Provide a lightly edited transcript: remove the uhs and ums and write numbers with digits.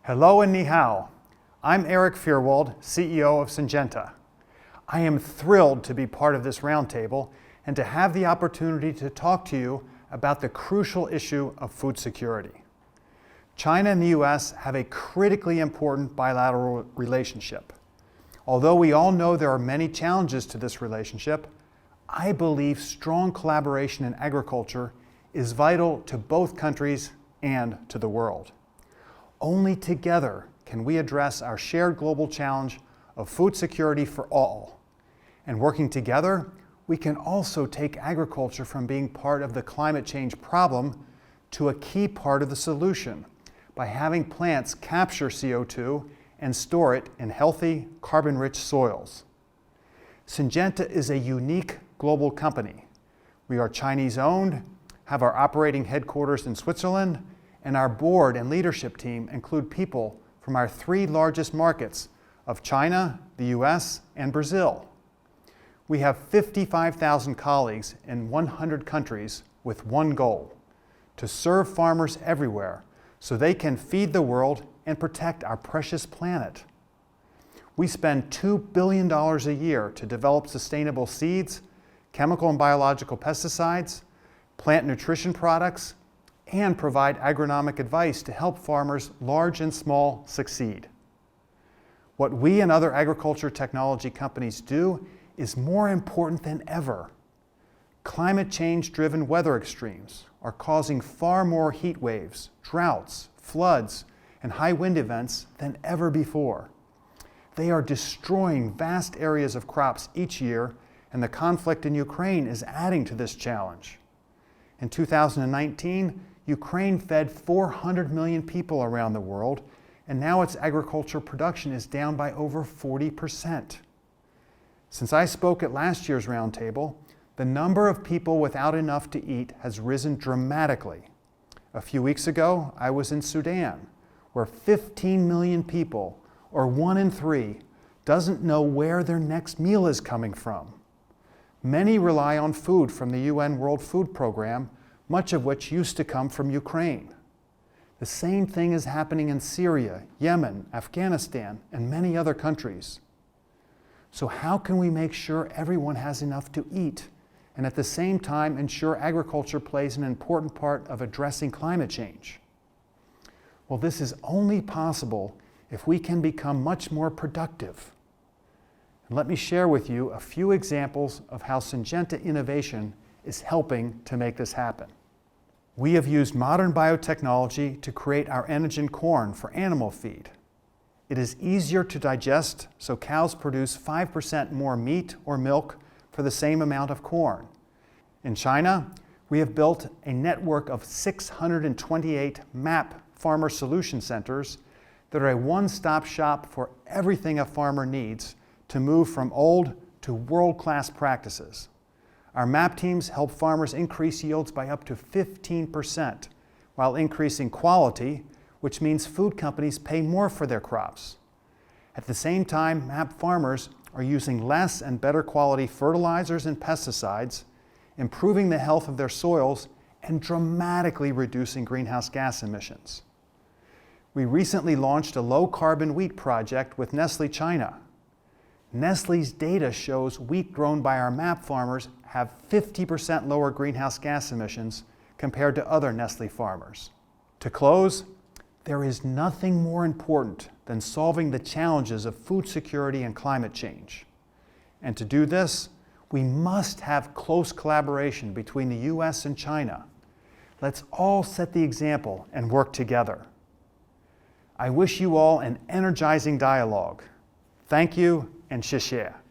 Hello and ni hao. I'm Erik Fyrwald, CEO of Syngenta. I am thrilled to be part of this roundtable and to have the opportunity to talk to you about the crucial issue of food security. China and the US have a critically important bilateral relationship. Although we all know there are many challenges to this relationship, I believe strong collaboration in agriculture is vital to both countries and to the world. Only together can we address our shared global challenge of food security for all. And working together, we can also take agriculture from being part of the climate change problem to a key part of the solution by having plants capture CO2 and store it in healthy, carbon-rich soils. Syngenta is a unique global company. We are Chinese-owned, have our operating headquarters in Switzerland, and our board and leadership team include people from our three largest markets of China, the US, and Brazil. We have 55,000 colleagues in 100 countries with one goal: to serve farmers everywhere so they can feed the world and protect our precious planet. We spend $2 billion a year to develop sustainable seeds, chemical and biological pesticides, plant nutrition products, and provide agronomic advice to help farmers large and small succeed. What we and other agriculture technology companies do is more important than ever. Climate change-driven weather extremes are causing far more heat waves, droughts, floods, and high wind events than ever before. They are destroying vast areas of crops each year, and the conflict in Ukraine is adding to this challenge. In 2019, Ukraine fed 400 million people around the world, and now its agricultural production is down by over 40%. Since I spoke at last year's roundtable, the number of people without enough to eat has risen dramatically. A few weeks ago, I was in Sudan, where 15 million people, or 1 in 3, doesn't know where their next meal is coming from. Many rely on food from the UN World Food Program, much of which used to come from Ukraine. The same thing is happening in Syria, Yemen, Afghanistan, and many other countries. So how can we make sure everyone has enough to eat, and at the same time ensure agriculture plays an important part of addressing climate change? Well, this is only possible if we can become much more productive. And let me share with you a few examples of how Syngenta innovation is helping to make this happen. We have used modern biotechnology to create our Enogen corn for animal feed. It is easier to digest, so cows produce 5% more meat or milk for the same amount of corn. In China, we have built a network of 628 MAP farmer solution centers that are a one-stop shop for everything a farmer needs to move from old to world-class practices. Our MAP teams help farmers increase yields by up to 15%, while increasing quality, which means food companies pay more for their crops. At the same time, MAP farmers are using less and better quality fertilizers and pesticides, improving the health of their soils, and dramatically reducing greenhouse gas emissions. We recently launched a low-carbon wheat project with Nestle China. Nestle's data shows wheat grown by our MAP farmers have 50% lower greenhouse gas emissions compared to other Nestle farmers. To close, there is nothing more important than solving the challenges of food security and climate change. And to do this, we must have close collaboration between the US and China. Let's all set the example and work together. I wish you all an energizing dialogue. Thank you and 谢谢。